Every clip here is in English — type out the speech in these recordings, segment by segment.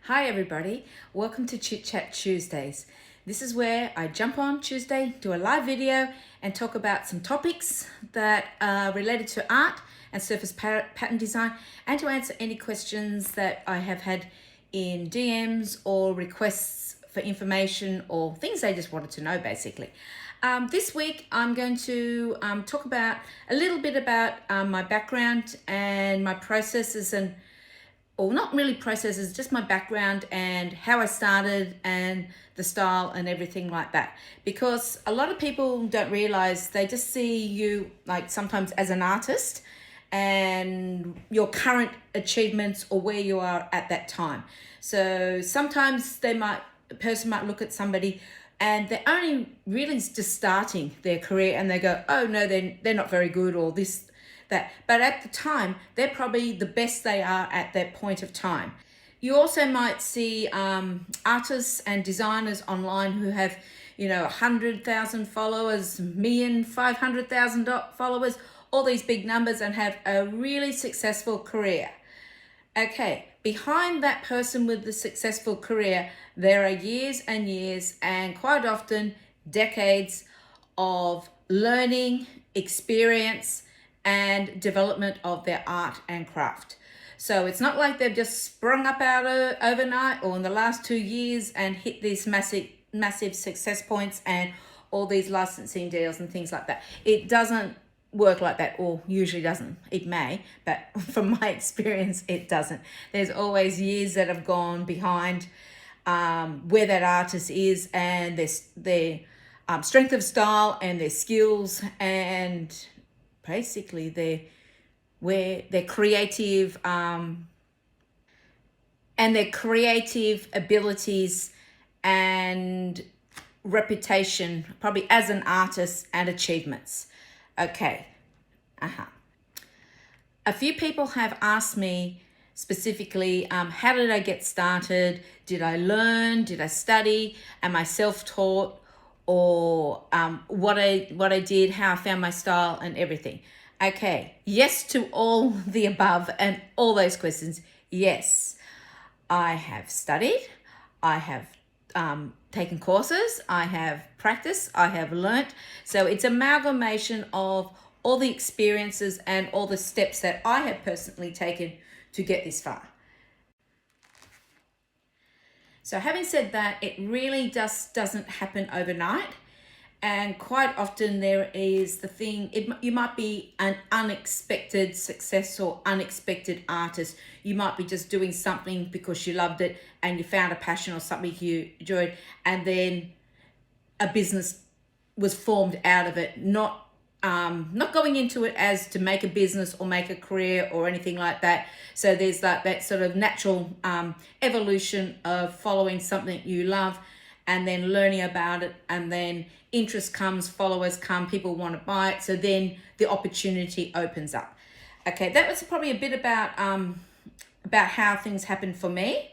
Hi everybody, welcome to Chit Chat Tuesdays. This is where I jump on Tuesday, do a live video and talk about some topics that are related to art and surface pattern design, and to answer any questions that I have had in DMs or requests for information or things I just wanted to know basically. This week I'm going to talk about a little bit about my background and my processes or not really processes, just my background and how I started and the style and everything like that. Because a lot of people don't realize, they just see you like sometimes as an artist and your current achievements or where you are at that time. So sometimes a person might look at somebody and they're only really just starting their career and they go, oh no, they're not very good, or this, that. But at the time, they're probably the best they are at that point of time. You also might see artists and designers online who have, 100,000 followers, 500,000 followers, all these big numbers, and have a really successful career. Okay, behind that person with the successful career, there are years and years and quite often decades of learning, experience, and development of their art and craft. So it's not like they've just sprung up out overnight or in the last 2 years and hit these massive success points and all these licensing deals and things like that. It doesn't work like that, or usually doesn't. It may, but from my experience, it doesn't. There's always years that have gone behind where that artist is and their strength of style and their skills and basically their creative and their creative abilities and reputation, probably as an artist, and achievements. Okay. A few people have asked me specifically, how did I get started? Did I learn? Did I study? Am I self-taught? Or what I did, how I found my style and everything. Okay, yes to all the above and all those questions. Yes, I have studied, I have taken courses, I have practiced, I have learnt. So it's amalgamation of all the experiences and all the steps that I have personally taken to get this far. So having said that, it really just doesn't happen overnight. And quite often there is the thing, you might be an unexpected success or unexpected artist. You might be just doing something because you loved it and you found a passion or something you enjoyed, and then a business was formed out of it, not going into it as to make a business or make a career or anything like that. So there's that sort of natural evolution of following something you love and then learning about it, and then interest comes, followers come, people want to buy it, so then the opportunity opens up. Okay, that was probably a bit about how things happen for me,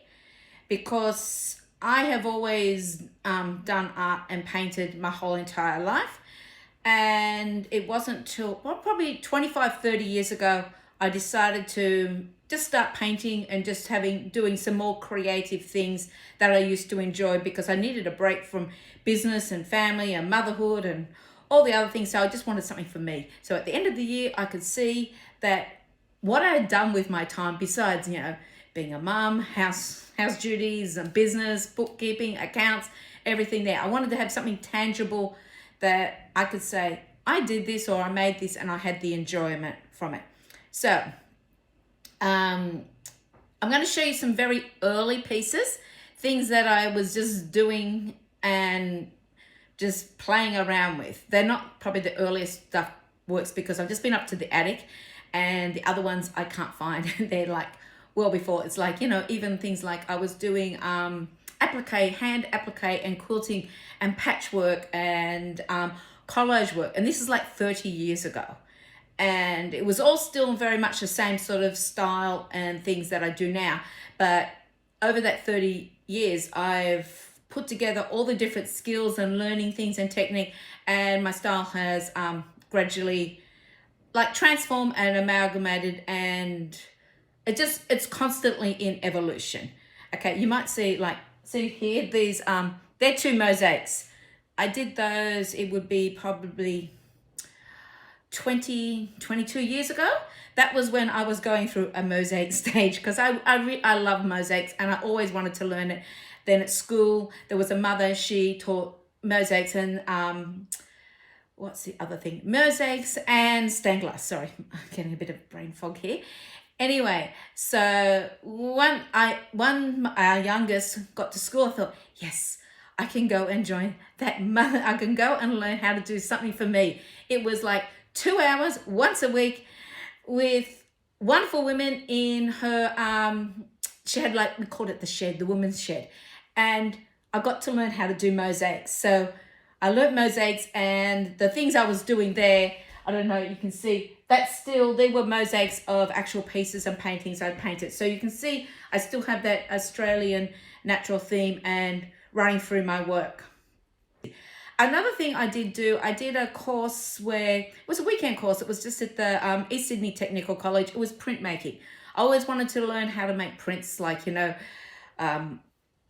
because I have always done art and painted my whole entire life. And it wasn't till probably 25-30 years ago I decided to just start painting and just doing some more creative things that I used to enjoy, because I needed a break from business and family and motherhood and all the other things. So I just wanted something for me. So at the end of the year, I could see that what I had done with my time, besides being a mum, house duties and business, bookkeeping, accounts, everything there, I wanted to have something tangible that I could say, I did this or I made this and I had the enjoyment from it. So I'm going to show you some very early pieces, things that I was just doing and just playing around with. They're not probably the earliest stuff works, because I've just been up to the attic and the other ones I can't find. They're like well before. It's like, even things like I was doing hand applique and quilting and patchwork and collage work. And this is like 30 years ago. And it was all still very much the same sort of style and things that I do now. But over that 30 years, I've put together all the different skills and learning things and technique. And my style has gradually transformed and amalgamated, and it's constantly in evolution. Okay, you might see here, these, they're 2 mosaics. I did those, it would be probably 22 years ago. That was when I was going through a mosaic stage, because I love mosaics and I always wanted to learn it. Then at school, there was a mother, she taught mosaics and what's the other thing? Mosaics and stained glass. Sorry, I'm getting a bit of brain fog here. Anyway, so our youngest got to school, I thought, yes, I can go and join that mother. I can go and learn how to do something for me. It was like 2 hours once a week with wonderful women in her, she had we called it the shed, the women's shed. And I got to learn how to do mosaics. So I learned mosaics, and the things I was doing there, I don't know, you can see that they were mosaics of actual pieces and paintings I'd painted. So you can see I still have that Australian natural theme and running through my work. Another thing I did a course where, it was a weekend course. It was just at the East Sydney Technical College. It was printmaking. I always wanted to learn how to make prints,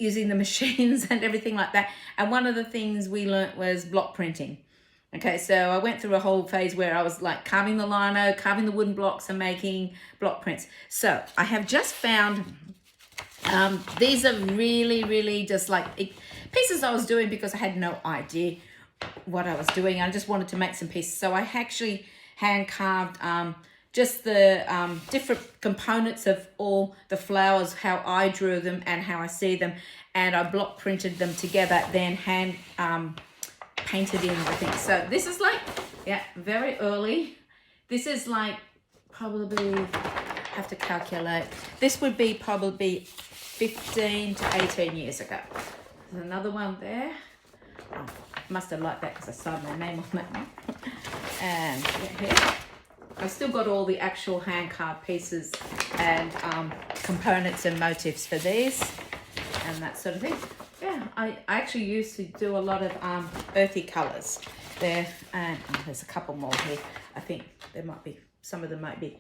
using the machines and everything like that. And one of the things we learnt was block printing. Okay, so I went through a whole phase where I was carving the lino, carving the wooden blocks and making block prints. So I have just found, these are really, really just pieces I was doing because I had no idea what I was doing. I just wanted to make some pieces. So I actually hand carved just the different components of all the flowers, how I drew them and how I see them. And I block printed them together, then hand painted in everything. So this is very early. This is probably, have to calculate. This would be probably 15 to 18 years ago. There's another one there. Oh, must have liked that because I signed my name on that one. And here. I've still got all the actual hand carved pieces and components and motifs for these and that sort of thing. Yeah, I actually used to do a lot of earthy colours there, and there's a couple more here. I think some of them might be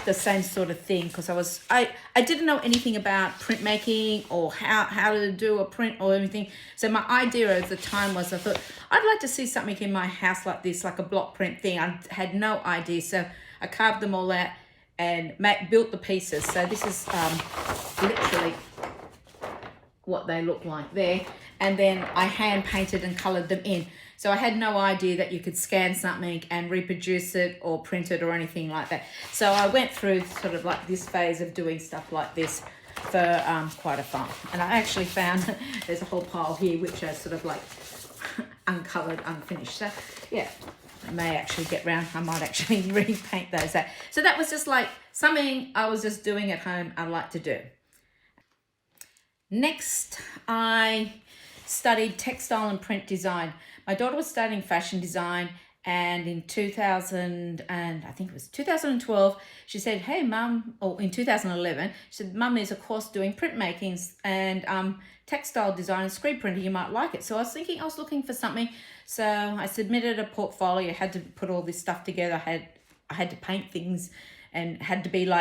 the same sort of thing, because I didn't know anything about printmaking or how to do a print or anything. So my idea at the time was, I thought I'd like to see something in my house like this, like a block print thing. I had no idea, so I carved them all out and built the pieces. So this is literally what they look like there, and then I hand painted and coloured them in. So I had no idea that you could scan something and reproduce it or print it or anything like that. So I went through sort of this phase of doing stuff like this for quite a fun. And I actually found there's a whole pile here which are sort of uncoloured, unfinished. So yeah, I may actually get round. I might actually repaint those out. So that was just something I was just doing at home I like to do. Next, I studied textile and print design. My daughter was studying fashion design, and in 2012, she said, hey, Mum, or in 2011, she said, Mum, there's a course doing printmaking and textile design and screen printing. You might like it. So I was looking for something. So I submitted a portfolio, had to put all this stuff together. I had to paint things and had to be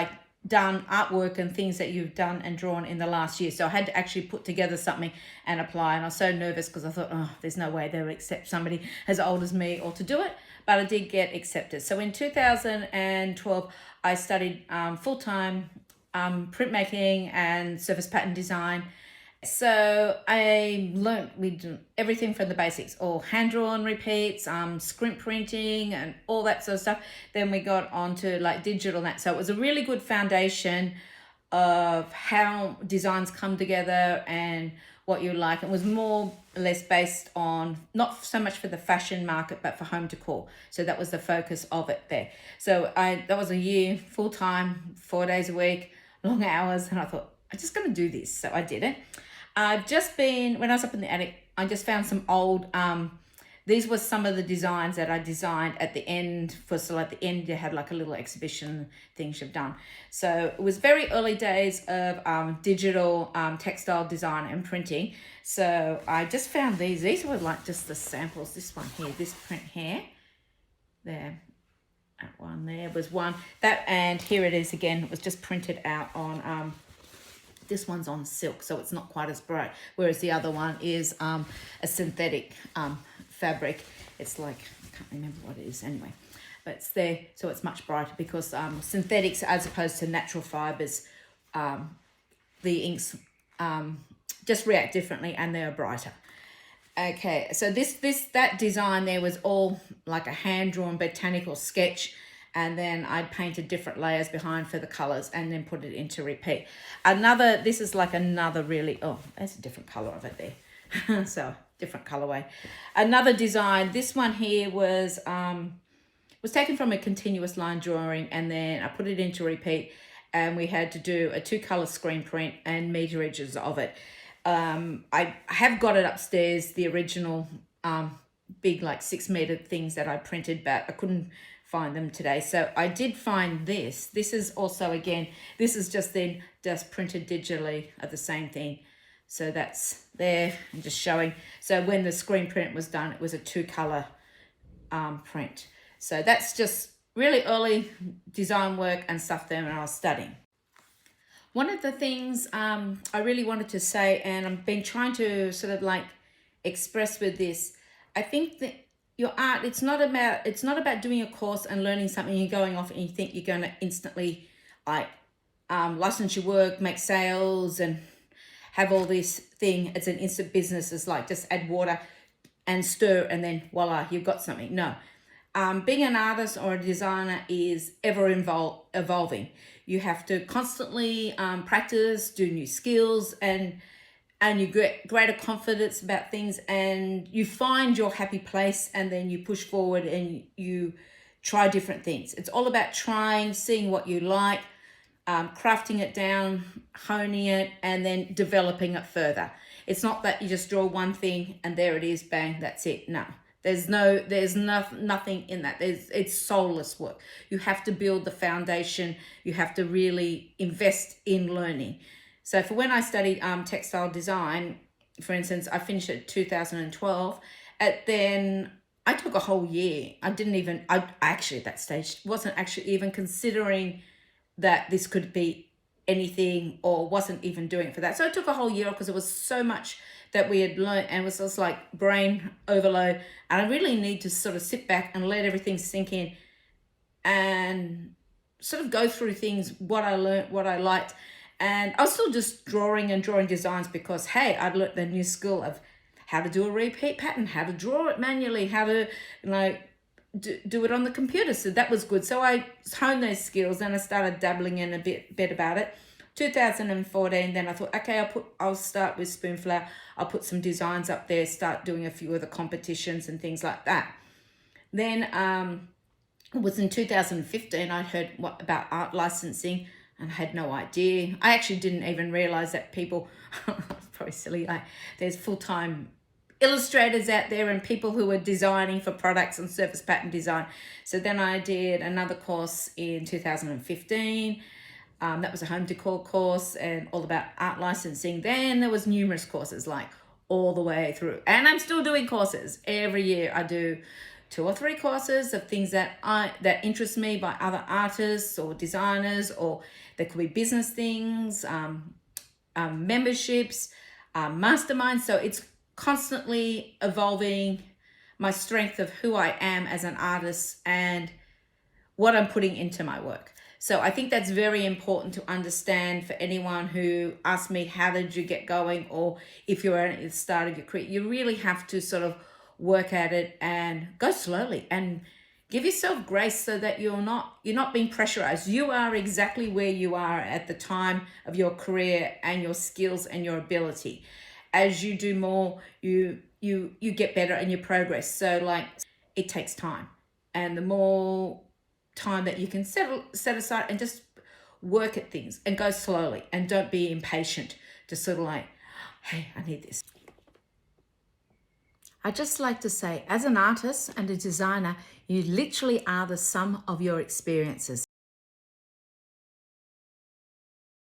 done artwork and things that you've done and drawn in the last year. So I had to actually put together something and apply. And I was so nervous because I thought, there's no way they'll accept somebody as old as me or to do it. But I did get accepted. So in 2012, I studied full-time printmaking and surface pattern design. So I learned, we do everything from the basics, all hand-drawn repeats, screen printing and all that sort of stuff. Then we got on to digital and that. So it was a really good foundation of how designs come together and what you like. It was more or less based on, not so much for the fashion market, but for home decor. So that was the focus of it there. So that was a year, full-time, 4 days a week, long hours. And I thought, I'm just going to do this. So I did it. I've just been, when I was up in the attic, I just found some old, these were some of the designs that I designed at the end. At the end, you had a little exhibition things you've done. So it was very early days of digital textile design and printing. So I just found these. These were just the samples. This one here, this print here. There, that one there was one. And here it is again. It was just printed out on This one's on silk, so it's not quite as bright, whereas the other one is a synthetic fabric. It's like, I can't remember what it is anyway, but it's there, so it's much brighter because synthetics, as opposed to natural fibers, the inks just react differently and they're brighter. Okay, so that design there was all like a hand-drawn botanical sketch, and then I painted different layers behind for the colors and then put it into repeat. This is like another really, oh, that's a different color of it there. So different colorway. Another design, this one here was taken from a continuous line drawing, and then I put it into repeat, and we had to do a 2-color screen print and meterages of it. I have got it upstairs, the original big like 6-meter things that I printed, but I couldn't find them today. So I did find this. This is also, again, this is just printed digitally of the same thing. So that's there. I'm just showing. So when the screen print was done, it was a 2-color print. So that's just really early design work and stuff there when I was studying. One of the things I really wanted to say, and I've been trying to sort of like express with this, I think that your art, it's not about doing a course and learning something and going off and you think you're going to instantly like license your work, make sales and have all this thing. It's an instant business. It's like just add water and stir and then voila, you've got something. No. Being an artist or a designer is ever evolving. You have to constantly practice, do new skills, and you get greater confidence about things, and you find your happy place, and then you push forward and you try different things. It's all about trying, seeing what you like, crafting it down, honing it, and then developing it further. It's not that you just draw one thing and there it is, bang, that's it. No. There's nothing in that. It's soulless work. You have to build the foundation. You have to really invest in learning. So for when I studied textile design, for instance, I finished it 2012. Then I took a whole year. I actually at that stage wasn't actually even considering that this could be anything, or wasn't even doing it for that. So it took a whole year because it was so much that we had learned, and it was just like brain overload. And I really need to sort of sit back and let everything sink in and sort of go through things, what I learned, what I liked. And I was still just drawing designs because, hey, I'd learned the new skill of how to do a repeat pattern, how to draw it manually, how to, do it on the computer. So that was good. So I honed those skills and I started dabbling in a bit about it. 2014, then I thought, okay, I'll start with Spoonflower. I'll put some designs up there, start doing a few of the competitions and things like that. Then it was in 2015, I heard about art licensing and had no idea. I actually didn't even realize that people, probably silly, there's full-time illustrators out there and people who are designing for products and surface pattern design. So then I did another course in 2015. That was a home decor course and all about art licensing. Then there was numerous courses like all the way through. And I'm still doing courses. Every year I do 2 or 3 courses of things that interest me by other artists or designers, or there could be business things, memberships, masterminds. So it's constantly evolving my strength of who I am as an artist and what I'm putting into my work. So I think that's very important to understand for anyone who asks me, how did you get going? Or if you're at the start of your career, you really have to sort of work at it and go slowly and give yourself grace so that you're not being pressurized. You are exactly where you are at the time of your career and your skills and your ability. As you do more, you get better and you progress. So like it takes time, and the more time that you can set aside and just work at things and go slowly and don't be impatient to sort of like, hey, I need this. I just like to say, as an artist and a designer, you literally are the sum of your experiences.